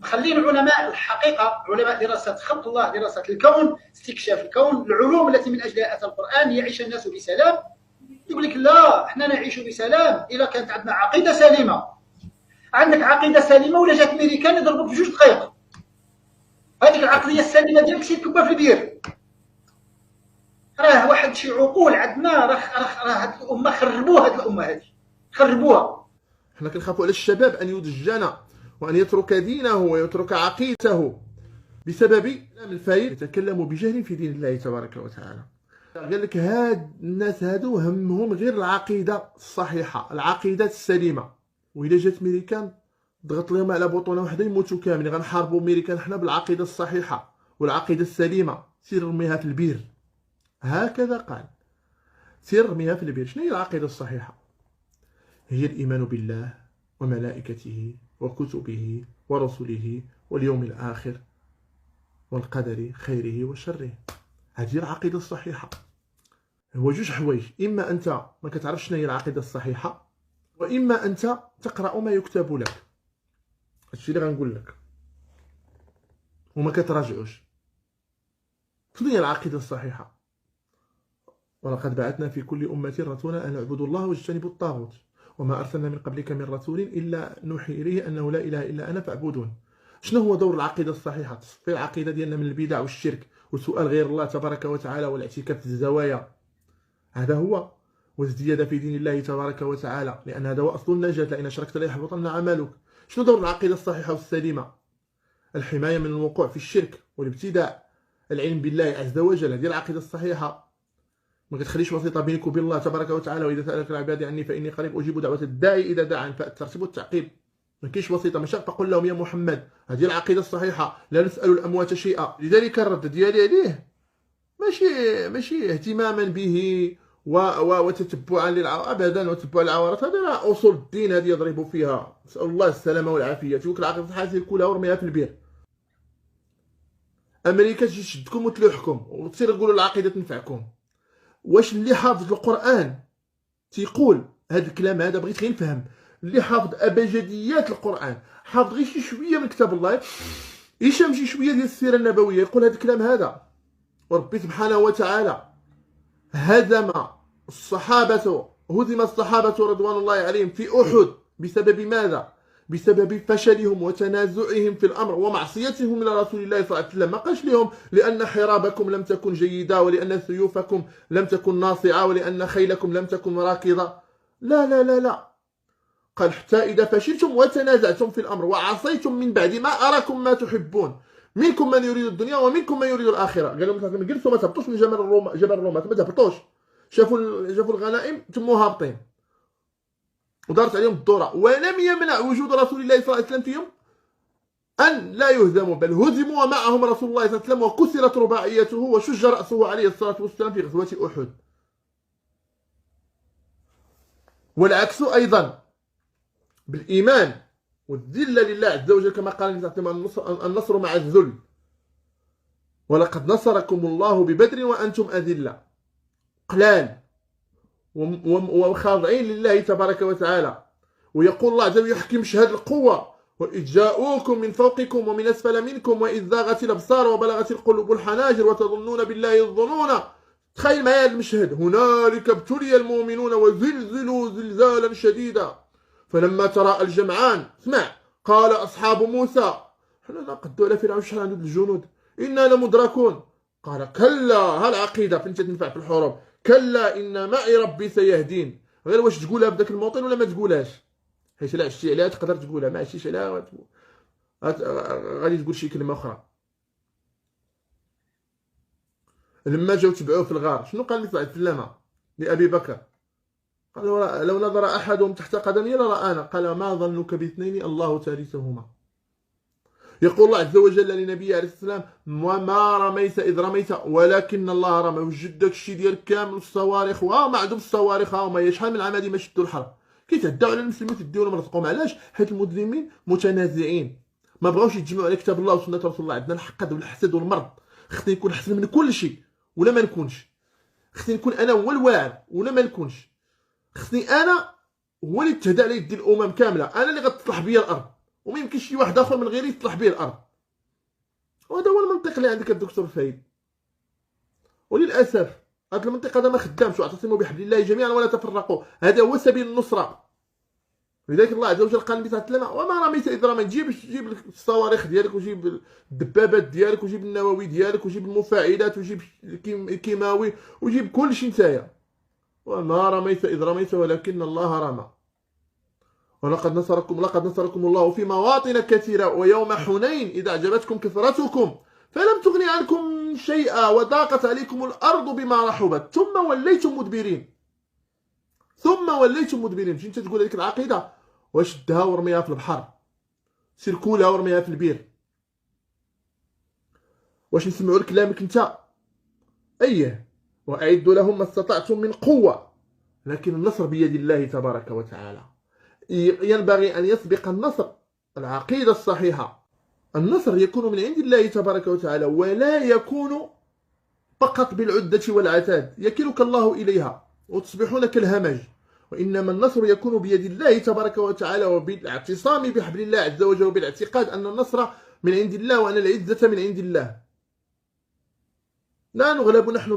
مخلين علماء الحقيقه، علماء دراسه خلق الله، دراسه الكون، استكشاف الكون، العلوم التي من اجلها اتى القران يعيش الناس بسلام، يقول لك لا احنا نعيش بسلام اذا كانت عندنا عقيده سليمه. عندك عقيده سليمه ولا جات ميريكان يضربوك في 2 دقائق، هذيك العقليه السليمه ديالك سير كبها في البير. راه واحد شي عقول عندنا، راه هاد الامه خربوها، هاد الامه هذه خربوها. حنا كنخافوا على الشباب ان يدجن وان يترك دينه ويترك عقيدته بسبب كلام الفايد يتكلم بجهل في دين الله تبارك وتعالى. قال لك هاد الناس هادو همهم غير العقيده الصحيحه، العقيده السليمه، وإلا جات ميريكان ضغط لهم على بطونه وحده يموتوا كاملين. غنحاربوا ميريكان حنا بالعقيده الصحيحه والعقيده السليمه. سير رميها في البير، هكذا قال، سير رميها في البير. شنو هي العقيده الصحيحه؟ هي الايمان بالله وملائكته وكتبه ورسله واليوم الاخر والقدر خيره وشره. هذه العقيده الصحيحه. هو 2 حوايج، اما انت ما كتعرفش شنو هي العقيده الصحيحه، واما انت تقرا ما يكتب لك. هادشي اللي غنقول لك وما كتراجعوش. شنو هي العقيده الصحيحه؟ ولقد بعثنا في كل امه رسولا ان اعبدوا الله واجتنبوا الطاغوت وما ارسلنا من قبلك من رسول الا نوحي اليه انه لا اله الا انا فاعبدون. شنو هو دور العقيده الصحيحه؟ تصفي العقيده ديالنا من البدع والشرك وسؤال غير الله تبارك وتعالى والاعتكاف في الزوايا. هذا هو، والازدياد في دين الله تبارك وتعالى، لان هذا هو اصل النجاه. لئن اشركت ليحبطن عملك. شنو دور العقيده الصحيحه والسليمه؟ الحمايه من الوقوع في الشرك والابتداع، العلم بالله عز وجل. هذه العقيده الصحيحه. ما كتخليش وسيطه بينك وبين الله تبارك وتعالى. واذا سالك العباد عني فاني قريب اجيب دعوه الداعي اذا دعان. فالترتيب والتعقيب، ما كاينش وسيطه. ماشي فقل لهم يا محمد. هذه العقيده الصحيحه. لا نسال الاموات شيئا. لذلك الرد ديالي عليه ماشي اهتماما به وتتبعا ابدا، وتتبع العورات. هذا اصول الدين، هذه يضربوا فيها. نسال الله السلامه والعافيه. تقول لك العقيده الصحيحه كلها ورميها في البير. امريكا تجي تشدكم وتلوحكم وتصير تقولوا العقيده تنفعكم. واش اللي حافظ القران تيقول هذا الكلام هذا؟ بغيت غير نفهم. اللي حافظ ابجديات القران، حافظ غير شي شويه من كتاب الله، يشم شي شويه ديال السيره النبويه، يقول هذا الكلام هذا. وربي سبحانه وتعالى هزم الصحابه رضوان الله عليهم في احد بسبب ماذا؟ بسبب فشلهم وتنازعهم في الامر ومعصيتهم لرسول الله صلى الله عليه وسلم. ما قالش لهم لان حرابكم لم تكن جيده، ولان سيوفكم لم تكن ناصعه، ولان خيلكم لم تكن راكضه. لا لا لا لا، قال حتى اذا فشلتم وتنازعتم في الامر وعصيتم من بعد ما اراكم ما تحبون منكم من يريد الدنيا ومنكم من يريد الاخره. قال لهم جلسوا ما تهبطوش من جبل الرومات، ما تهبطوش. شافوا الغنائم تموا هابطين ودارت عليهم الدوره. ولم يمنع وجود رسول الله صلى الله عليه وسلم فيهم ان لا يهزموا، بل هزموا ومعهم رسول الله صلى الله عليه وسلم، وكسرت رباعيته وشج راسه عليه الصلاه والسلام في غزوه احد. والعكس ايضا بالايمان والذله لله عز وجل، كما قال النصر مع الذل. ولقد نصركم الله ببدر وانتم اذله، قلال وخاضعين لله تبارك وتعالى. ويقول الله عز وجل يحكم شهاد القوة: وإذ جاءوكم من فوقكم ومن أسفل منكم وإذ زاغت الأبصار وبلغت القلوب الحناجر وتظنون بالله الظنون. تخيل معايا هذا المشهد: هنالك ابتلي المؤمنون وزلزلوا زلزالا شديدا فلما تراءى الجمعان اسمع قال أصحاب موسى حنا نقدوا على فرعون شحال عنده الجنود إنا لمدركون. قال كلا، هالعقيدة فين تنفع في الحروب، كلا إن معي ربي سيهدين. غير واش تقولها بداك الموطن ولا ما تقولهاش، حيت لا عشتي عليها تقدر تقولها، ما عشتيش عليها غادي تقول شي كلمة أخرى. لما جاو تبعوه في الغار شنو قال النبي صلى الله عليه وسلم لأبي بكر؟ قال لو نظر أحدهم تحت قدمي لرآنا. قال ما ظنك باثنين الله ثالثهما. يقول الله عز وجل لنبيه عليه السلام: وما رميت إذ رميت ولكن الله رمى. وجد داكشي ديال كامل الصواريخ وما عندهم الصواريخ هما شحال من عام هادي ما شدوا الحرب، كيتعداو على المسلمين تديوهم رزقهم. علاش؟ حيت المسلمين متنازعين، ما بغاوش يتجمعوا على كتاب الله وسنة رسول الله. عندنا الحقد والحسد والمرض. خصني نكون احسن من كل شيء ولا ما نكونش. خصني نكون انا هو الواعر ولا ما نكونش. خصني انا هو اللي تهدى على يدي الامم كامله، انا اللي غتصلح بيا الارض وما يمكنش شي واحد اخر من غير يصلح به الارض. وهذا هو المنطق اللي عندك الدكتور فايد. وللاسف هذا المنطق هذا ما خدامش. واعتصموا بحبل الله جميعا ولا تفرقوا، هذا هو سبيل النصره. لذلك الله عز وجل قال النبي صلى الله عليه وسلم: وما رميت اذ رميت. جيب الصواريخ ديالك، وجيب الدبابات ديالك، وجيب النووي ديالك، وجيب المفاعلات، وجيب الكيماوي، وجيب كلشي نتايا. وما رميت اذ رميت ولكن الله رمى. لقد نصركم الله في مواطن كثيرة ويوم حنين إذا أعجبتكم كثرتكم فلم تغن عنكم شيئا وضاقت عليكم الأرض بما رحبت ثم وليتم مدبرين. فين تقول هذيك العقيدة؟ وشدها ورميها في البحر، سير كولها ورميها في البير. واش نسمعوا لكلامك انت؟ ايه، واعدوا لهم ما استطعتم من قوة، لكن النصر بيد الله تبارك وتعالى. ينبغي أن يسبق النصر العقيدة الصحيحة. النصر يكون من عند الله تبارك وتعالى، ولا يكون فقط بالعدة والعتاد يكلك الله إليها وتصبحون كالهمج. وإنما النصر يكون بيد الله تبارك وتعالى، وبالاعتصام بحبل الله عز وجل، وبالاعتقاد أن النصر من عند الله وأن العزة من عند الله. لا نغلب نحن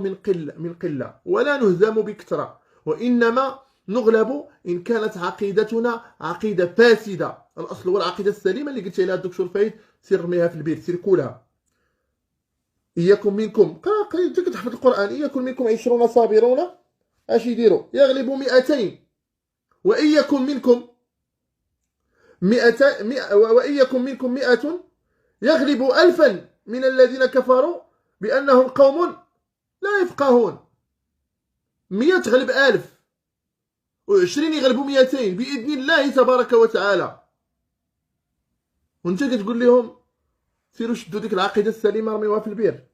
من قلة ولا نهزم بكثرة، وإنما نغلب إن كانت عقيدتنا عقيدة فاسدة. الأصل هو العقيدة السليمة اللي قلت لها الدكتور فايد: سير رميها في البيت، سير كولها. إياكم منكم، أنت كتحفظ القرآن: إياكم منكم 20 صابرون اش يديروا؟ يغلبوا 200. وإياكم منكم 100 يغلبوا 1000 من الذين كفروا بأنهم قوم لا يفقهون. 100 تغلب 1000، و20 يغلبوا 200 بإذن الله تبارك وتعالى. وانت كتقول لهم سيروا شدوا ديك العقيدة السليمة رميوها في البير.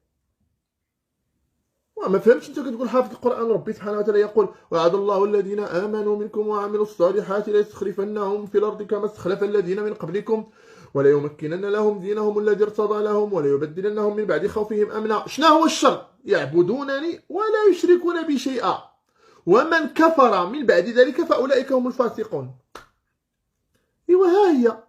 وما فهمتش. انت كتقول حافظ القرآن، ربي سبحانه وتعالى يقول: وعد الله الذين آمنوا منكم وعملوا الصالحات ليستخلفنهم في الأرض كما استخلف الذين من قبلكم وليمكنن لهم دينهم الذي ارتضى لهم وليبدلنهم من بعد خوفهم أمنا. شنو هو الشر؟ يعبدونني ولا يشركون بي شيئا ومن كفر من بعد ذلك فأولئك هم الفاسقون. ايوا هي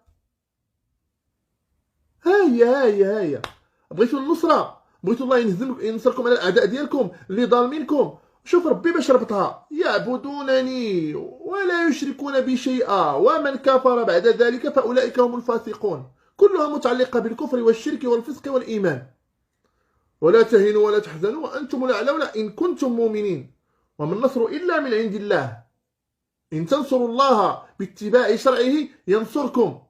بغيتوا النصرة، بغيتوا الله ينصركم على الأعداء ديالكم اللي ظالمينكم. شوف ربي باش ربطها: يعبدونني ولا يشركون بي شيئا ومن كفر بعد ذلك فأولئك هم الفاسقون. كلها متعلقة بالكفر والشرك والفسق والإيمان. ولا تهنوا ولا تحزنوا وأنتم الأعلون إن كنتم مؤمنين، وما النصر إلا من عند الله. إن تنصروا الله باتباع شرعه ينصركم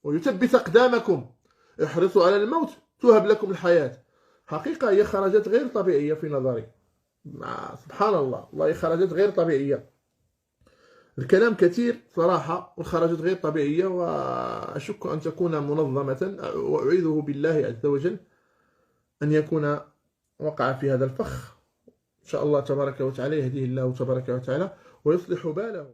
ويثبت أقدامكم. احرصوا على الموت تهب لكم الحياة. حقيقة هي خرجات غير طبيعية في نظري. سبحان الله، والله خرجات غير طبيعية. الكلام كثير صراحة والخرجات غير طبيعية، وأشك أن تكون منظمة، وأعيذه بالله عز وجل أن يكون وقع في هذا الفخ. إن شاء الله تبارك وتعالى يهديه الله تبارك وتعالى ويصلح باله.